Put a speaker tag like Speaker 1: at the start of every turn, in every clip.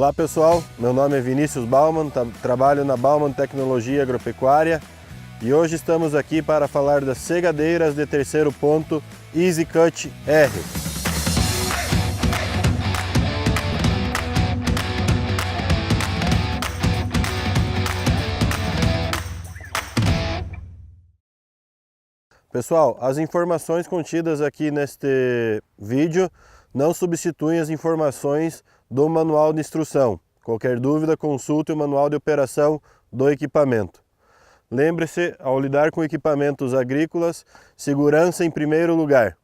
Speaker 1: Olá pessoal, meu nome é Vinícius Baumann, trabalho na Baumann Tecnologia Agropecuária e hoje estamos aqui para falar das segadeiras de terceiro ponto EasyCut R. Pessoal, as informações contidas aqui neste vídeo não substituem as informações do manual de instrução. Qualquer dúvida, consulte o manual de operação do equipamento. Lembre-se, ao lidar com equipamentos agrícolas, segurança em primeiro lugar.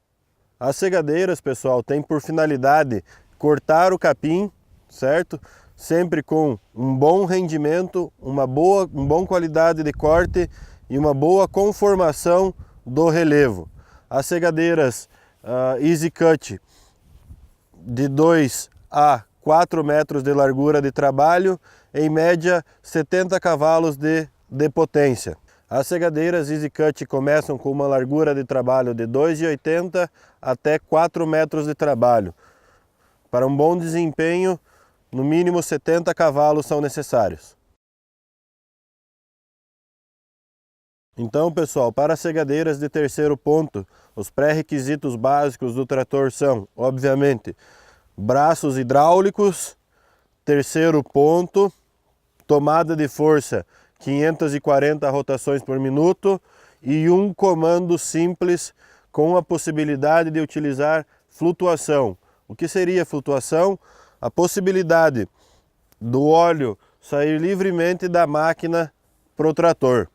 Speaker 1: As segadeiras, pessoal, têm por finalidade cortar o capim, certo? Sempre com um bom rendimento, uma boa qualidade de corte e uma boa conformação do relevo. As segadeiras EasyCut de 2 a 4 metros de largura de trabalho, em média 70 cavalos de potência. As segadeiras EasyCut começam com uma largura de trabalho de 2,80 até 4 metros de trabalho. Para um bom desempenho, no mínimo 70 cavalos são necessários. Então, pessoal, para as segadeiras de terceiro ponto, os pré-requisitos básicos do trator são, obviamente, braços hidráulicos, terceiro ponto, tomada de força 540 rotações por minuto e um comando simples com a possibilidade de utilizar flutuação. O que seria flutuação? A possibilidade do óleo sair livremente da máquina para o trator.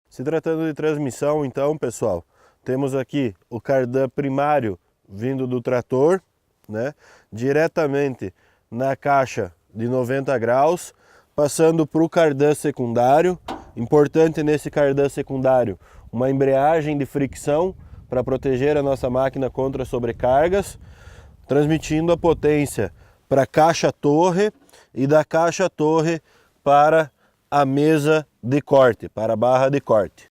Speaker 1: Se tratando de transmissão, então, pessoal, temos aqui o cardan primário vindo do trator, né, diretamente na caixa de 90 graus, passando para o cardan secundário. Importante nesse cardan secundário, uma embreagem de fricção para proteger a nossa máquina contra sobrecargas, transmitindo a potência para a caixa-torre e da caixa-torre para a mesa de corte, para a barra de corte.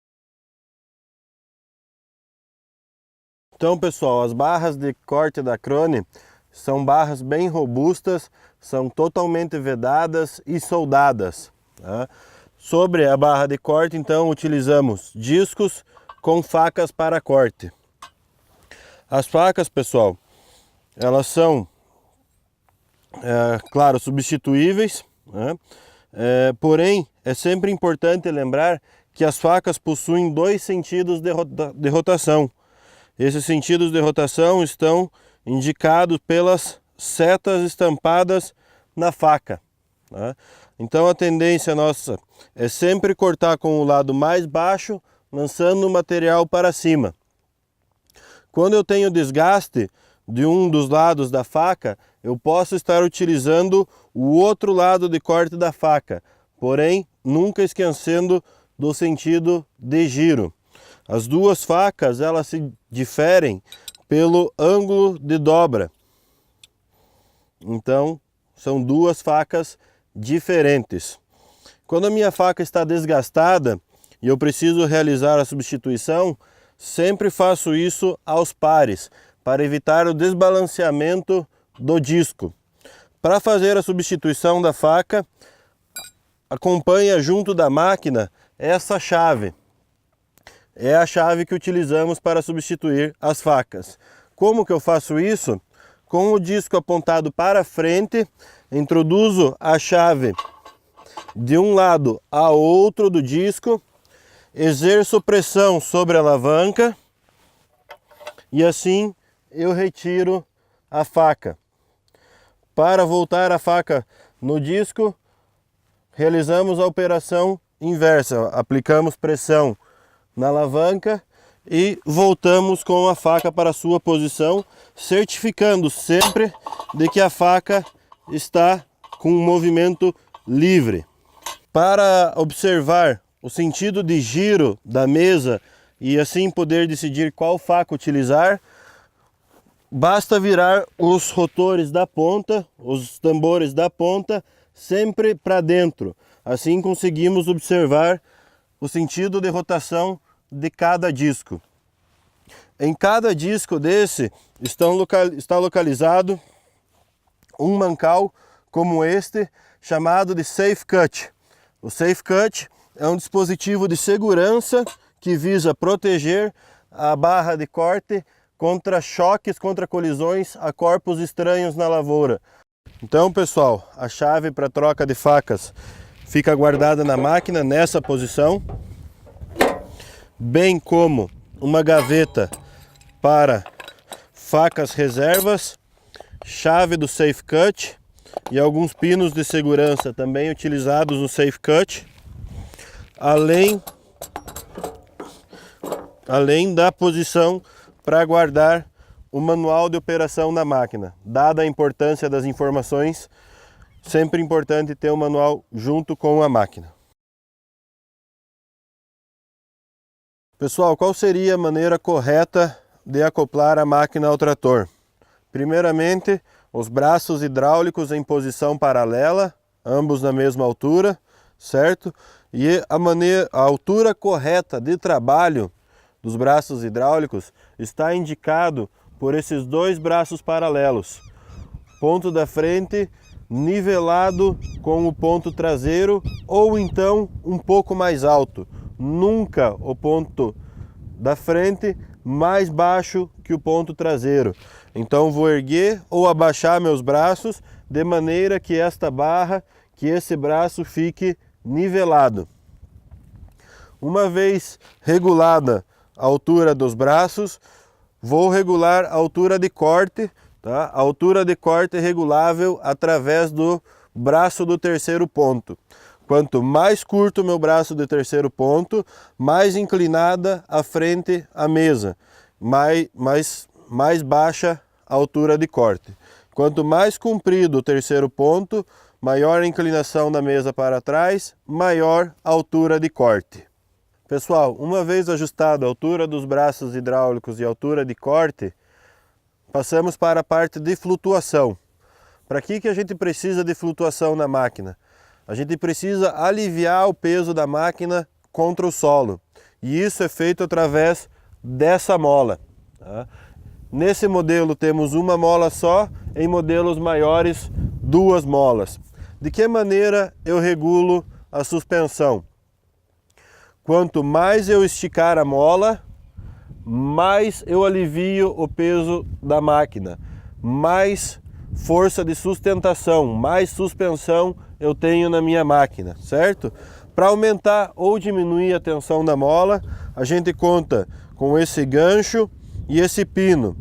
Speaker 1: Então, pessoal, as barras de corte da Krone são barras bem robustas, são totalmente vedadas e soldadas, tá? Sobre a barra de corte, então, utilizamos discos com facas para corte. As facas, pessoal, elas são, claro, substituíveis, né? Porém, é sempre importante lembrar que as facas possuem dois sentidos de rotação. Esses sentidos de rotação estão indicados pelas setas estampadas na faca, né? Então a tendência nossa é sempre cortar com o lado mais baixo, lançando o material para cima. Quando eu tenho desgaste de um dos lados da faca, eu posso estar utilizando o outro lado de corte da faca, porém nunca esquecendo do sentido de giro. As duas facas, elas se diferem pelo ângulo de dobra. Então, são duas facas diferentes. Quando a minha faca está desgastada e eu preciso realizar a substituição, sempre faço isso aos pares, para evitar o desbalanceamento do disco. Para fazer a substituição da faca, acompanha junto da máquina essa chave. É a chave que utilizamos para substituir as facas. Como que eu faço isso? Com o disco apontado para frente, introduzo a chave de um lado a outro do disco, exerço pressão sobre a alavanca e assim eu retiro a faca. Para voltar a faca no disco, realizamos a operação inversa. Aplicamos pressão na alavanca e voltamos com a faca para a sua posição, certificando sempre de que a faca está com um movimento livre. Para observar o sentido de giro da mesa e assim poder decidir qual faca utilizar, basta virar os rotores da ponta, os tambores da ponta, sempre para dentro. Assim conseguimos observar o sentido de rotação de cada disco. Em cada disco desse está localizado um mancal como este, chamado de Safe Cut. O Safe Cut é um dispositivo de segurança que visa proteger a barra de corte contra choques, contra colisões a corpos estranhos na lavoura. Então, pessoal, a chave para troca de facas fica guardada na máquina nessa posição, bem como uma gaveta para facas reservas, chave do Safe Cut e alguns pinos de segurança também utilizados no Safe Cut, além da posição para guardar o manual de operação da máquina. Dada a importância das informações, sempre importante ter o manual junto com a máquina. Pessoal, qual seria a maneira correta de acoplar a máquina ao trator? Primeiramente, os braços hidráulicos em posição paralela, ambos na mesma altura, certo? E a altura correta de trabalho dos braços hidráulicos está indicado por esses dois braços paralelos. Ponto da frente nivelado com o ponto traseiro ou então um pouco mais alto. Nunca o ponto da frente mais baixo que o ponto traseiro. Então vou erguer ou abaixar meus braços de maneira que esta barra, que esse braço fique nivelado. Uma vez regulada a altura dos braços, vou regular a altura de corte, tá? A altura de corte é regulável através do braço do terceiro ponto. Quanto mais curto o meu braço de terceiro ponto, mais inclinada a frente à mesa, mais baixa a altura de corte. Quanto mais comprido o terceiro ponto, maior a inclinação da mesa para trás, maior a altura de corte. Pessoal, uma vez ajustado a altura dos braços hidráulicos e a altura de corte, passamos para a parte de flutuação. Para que a gente precisa de flutuação na máquina? A gente precisa aliviar o peso da máquina contra o solo. E isso é feito através dessa mola. Tá? Nesse modelo temos uma mola só, em modelos maiores, duas molas. De que maneira eu regulo a suspensão? Quanto mais eu esticar a mola, mais eu alivio o peso da máquina, mais força de sustentação, mais suspensão eu tenho na minha máquina, certo? Para aumentar ou diminuir a tensão da mola, a gente conta com esse gancho e esse pino.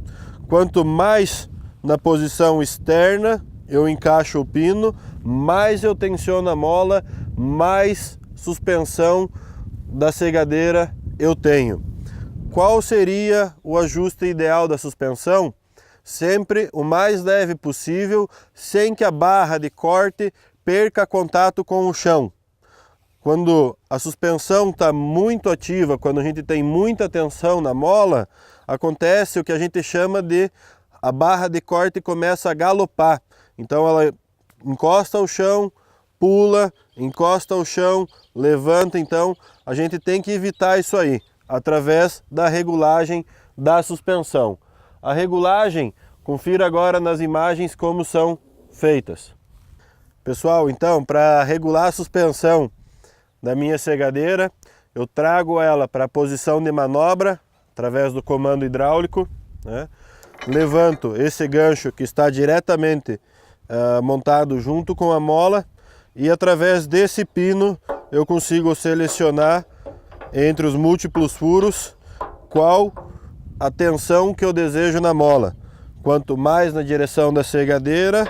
Speaker 1: Quanto mais na posição externa eu encaixo o pino, mais eu tensiono a mola, mais suspensão da segadeira eu tenho. Qual seria o ajuste ideal da suspensão? Sempre o mais leve possível, sem que a barra de corte perca contato com o chão. Quando a suspensão está muito ativa, quando a gente tem muita tensão na mola, acontece o que a gente chama de a barra de corte começa a galopar. Então ela encosta ao chão, pula, encosta ao chão, levanta. Então a gente tem que evitar isso aí, através da regulagem da suspensão. A regulagem, confira agora nas imagens como são feitas. Pessoal, então, para regular a suspensão da minha segadeira, eu trago ela para a posição de manobra, através do comando hidráulico, né? Levanto esse gancho que está diretamente montado junto com a mola e através desse pino eu consigo selecionar entre os múltiplos furos qual a tensão que eu desejo na mola. Quanto mais na direção da segadeira,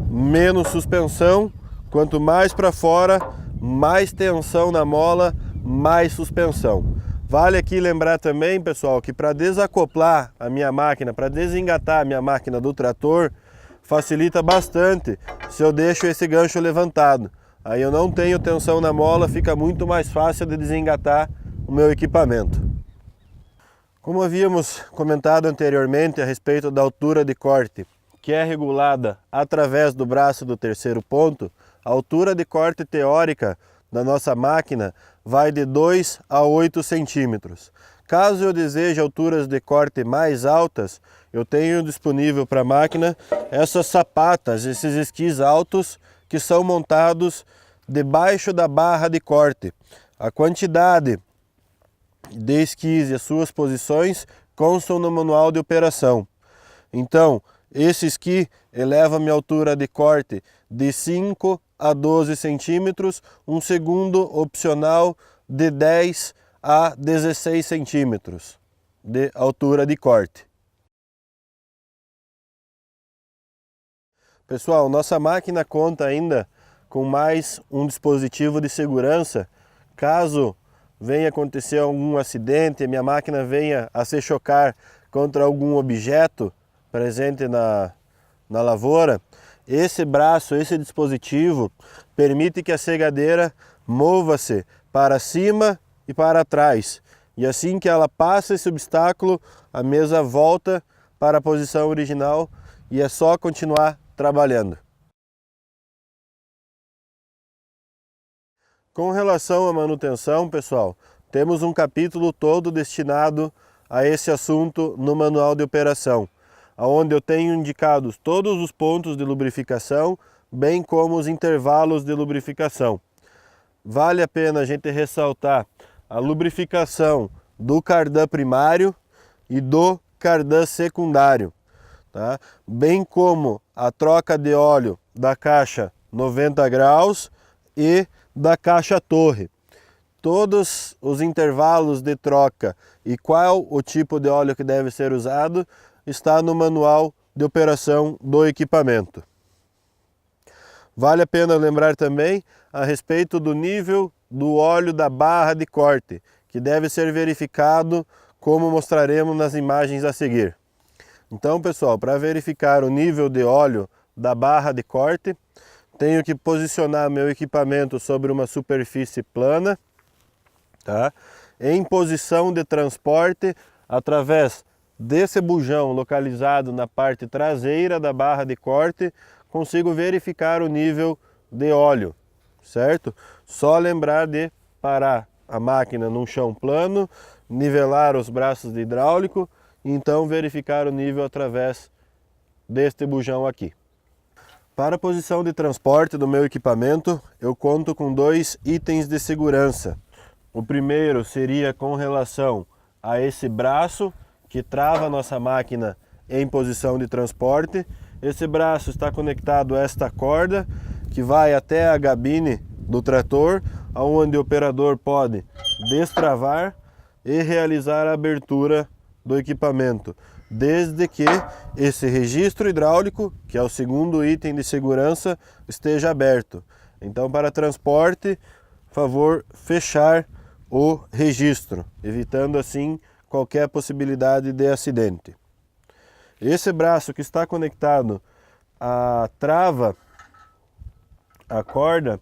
Speaker 1: menos suspensão. Quanto mais para fora, mais tensão na mola, mais suspensão. Vale aqui lembrar também, pessoal, que para desacoplar a minha máquina, para desengatar a minha máquina do trator, facilita bastante se eu deixo esse gancho levantado. Aí eu não tenho tensão na mola, fica muito mais fácil de desengatar o meu equipamento. Como havíamos comentado anteriormente a respeito da altura de corte, que é regulada através do braço do terceiro ponto, a altura de corte teórica da nossa máquina vai de 2 a 8 centímetros. Caso eu deseje alturas de corte mais altas, eu tenho disponível para a máquina essas sapatas, esses esquis altos que são montados debaixo da barra de corte. A quantidade de esquis e as suas posições constam no manual de operação. Então, esse esqui eleva minha altura de corte de 5 a 12 centímetros, um segundo opcional de 10 a 16 centímetros de altura de corte. Pessoal, nossa máquina conta ainda com mais um dispositivo de segurança. Caso venha acontecer algum acidente, a minha máquina venha a se chocar contra algum objeto presente na lavoura, esse braço, esse dispositivo permite que a segadeira mova-se para cima e para trás. E assim que ela passa esse obstáculo, a mesa volta para a posição original e é só continuar trabalhando. Com relação à manutenção, pessoal, temos um capítulo todo destinado a esse assunto no manual de operação, onde eu tenho indicados todos os pontos de lubrificação, bem como os intervalos de lubrificação. Vale a pena a gente ressaltar a lubrificação do cardan primário e do cardan secundário, tá? Bem como a troca de óleo da caixa 90 graus e da caixa torre. Todos os intervalos de troca e qual o tipo de óleo que deve ser usado está no manual de operação do equipamento. Vale a pena lembrar também a respeito do nível do óleo da barra de corte, que deve ser verificado como mostraremos nas imagens a seguir. Então, pessoal, para verificar o nível de óleo da barra de corte, tenho que posicionar meu equipamento sobre uma superfície plana, tá? Em posição de transporte, através desse bujão localizado na parte traseira da barra de corte, consigo verificar o nível de óleo, certo? Só lembrar de parar a máquina num chão plano, nivelar os braços de hidráulico e então verificar o nível através deste bujão aqui. Para a posição de transporte do meu equipamento, eu conto com dois itens de segurança. O primeiro seria com relação a esse braço que trava a nossa máquina em posição de transporte. Esse braço está conectado a esta corda que vai até a gabine do trator, onde o operador pode destravar e realizar a abertura do equipamento, desde que esse registro hidráulico, que é o segundo item de segurança, esteja aberto. Então, para transporte, favor fechar o registro, evitando assim qualquer possibilidade de acidente. Esse braço que está conectado à trava, à corda,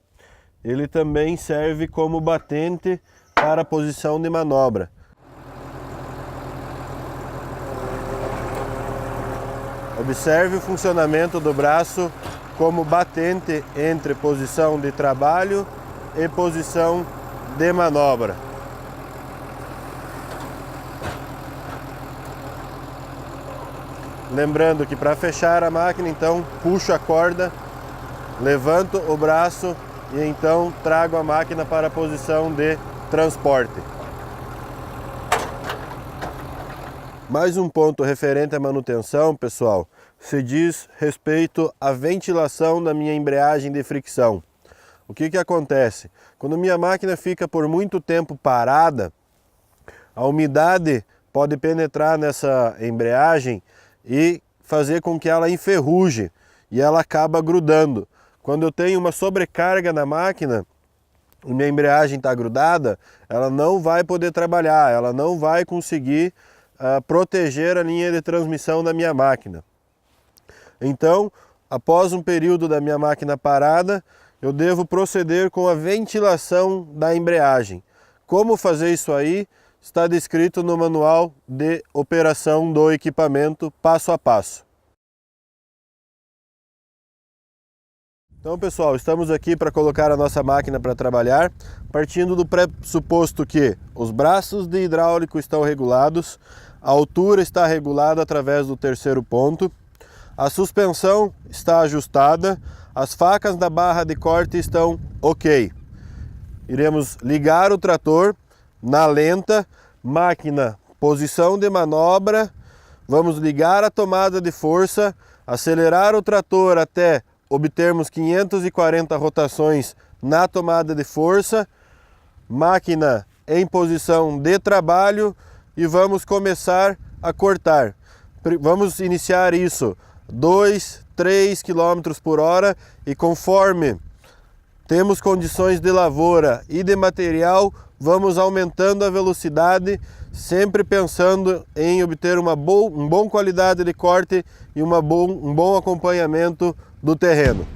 Speaker 1: ele também serve como batente para a posição de manobra. Observe o funcionamento do braço como batente entre posição de trabalho e posição de manobra. Lembrando que para fechar a máquina, então, puxo a corda, levanto o braço e então trago a máquina para a posição de transporte. Mais um ponto referente à manutenção, pessoal, se diz respeito à ventilação da minha embreagem de fricção. O que acontece? Quando minha máquina fica por muito tempo parada, a umidade pode penetrar nessa embreagem e fazer com que ela enferruje e ela acaba grudando. Quando eu tenho uma sobrecarga na máquina, e minha embreagem está grudada, ela não vai poder trabalhar, ela não vai conseguir proteger a linha de transmissão da minha máquina. Então, após um período da minha máquina parada, eu devo proceder com a ventilação da embreagem. Como fazer isso aí? Está descrito no manual de operação do equipamento, passo a passo. Então, pessoal, estamos aqui para colocar a nossa máquina para trabalhar, partindo do pressuposto que os braços de hidráulico estão regulados, a altura está regulada através do terceiro ponto, a suspensão está ajustada, as facas da barra de corte estão ok. Iremos ligar o trator na lenta, máquina, posição de manobra, vamos ligar a tomada de força, acelerar o trator até obtermos 540 rotações na tomada de força, máquina em posição de trabalho e vamos começar a cortar. Vamos iniciar isso 2, 3 km por hora e conforme temos condições de lavoura e de material, vamos aumentando a velocidade, sempre pensando em obter uma boa qualidade de corte e um bom acompanhamento do terreno.